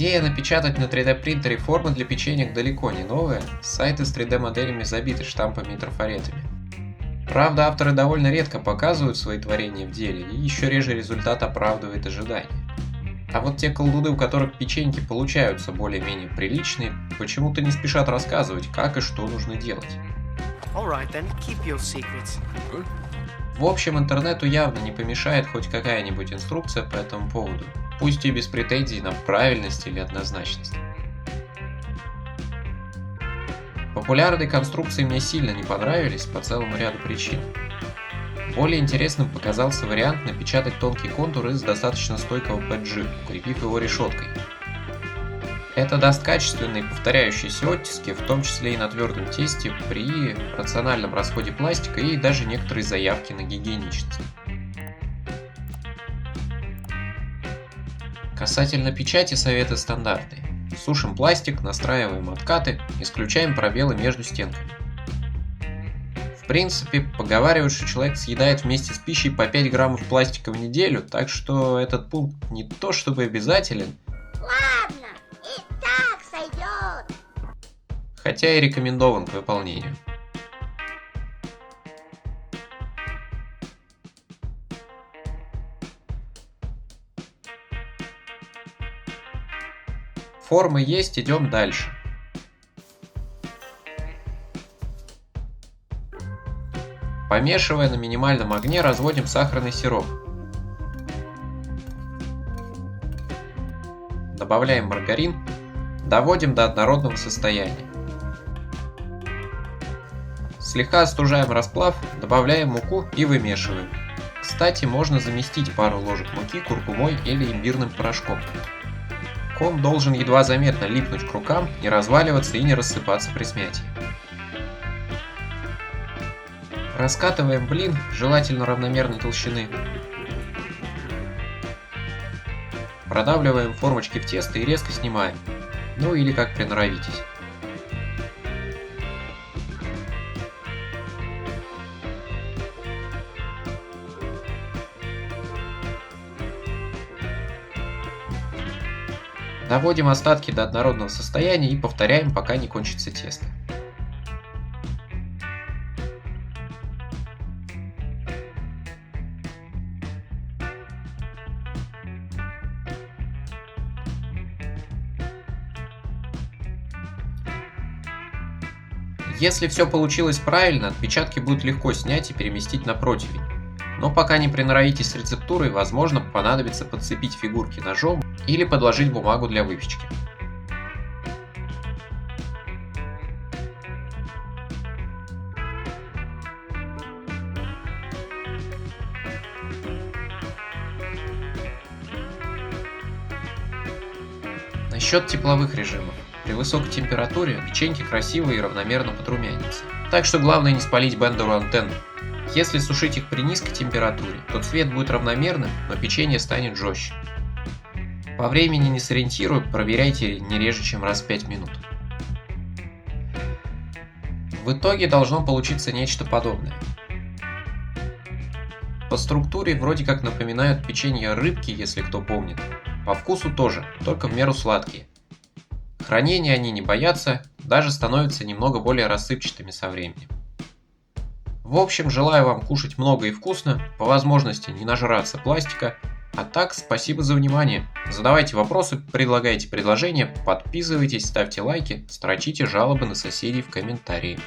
Идея напечатать на 3D принтере формы для печенек далеко не новая, сайты с 3D моделями забиты штампами и трафаретами. Правда, авторы довольно редко показывают свои творения в деле, и еще реже результат оправдывает ожидания. А вот те колдуны, у которых печеньки получаются более-менее приличные, почему-то не спешат рассказывать, как и что нужно делать. В общем, интернету явно не помешает хоть какая-нибудь инструкция по этому поводу, пусть и без претензий на правильность или однозначность. Популярные конструкции мне сильно не понравились по целому ряду причин. Более интересным показался вариант напечатать тонкий контур из достаточно стойкого PG, укрепив его решеткой. Это даст качественные повторяющиеся оттиски, в том числе и на твердом тесте, при рациональном расходе пластика и даже некоторые заявки на гигиеничность. Касательно печати советы стандартные. Сушим пластик, настраиваем откаты, исключаем пробелы между стенками. В принципе, поговаривают, что человек съедает вместе с пищей по 5 граммов пластика в неделю, так что этот пункт не то чтобы обязателен. Ладно, и так сойдет. Хотя и рекомендован к выполнению. Формы есть, идем дальше. Помешивая на минимальном огне, разводим сахарный сироп. Добавляем маргарин, доводим до однородного состояния. Слегка остужаем расплав, добавляем муку и вымешиваем. Кстати, можно заместить пару ложек муки куркумой или имбирным порошком. Ком должен едва заметно липнуть к рукам, не разваливаться и не рассыпаться при смятии. Раскатываем блин, желательно равномерной толщины. Продавливаем формочки в тесто и резко снимаем. Ну или как приноровитесь. Доводим остатки до однородного состояния и повторяем, пока не кончится тесто. Если все получилось правильно, отпечатки будет легко снять и переместить на противень. Но пока не приноровитесь с рецептурой, возможно, понадобится подцепить фигурки ножом или подложить бумагу для выпечки. Насчет тепловых режимов. При высокой температуре печеньки красиво и равномерно подрумянятся. Так что главное не спалить бендеру антенну. Если сушить их при низкой температуре, то цвет будет равномерным, но печенье станет жестче. По времени не сориентирую, проверяйте не реже, чем раз в 5 минут. В итоге должно получиться нечто подобное. По структуре вроде как напоминают печенье рыбки, если кто помнит. По вкусу тоже, только в меру сладкие. Хранения они не боятся, даже становятся немного более рассыпчатыми со временем. В общем, желаю вам кушать много и вкусно, по возможности не нажраться пластика. А так, спасибо за внимание. Задавайте вопросы, предлагайте предложения, подписывайтесь, ставьте лайки, строчите жалобы на соседей в комментарии.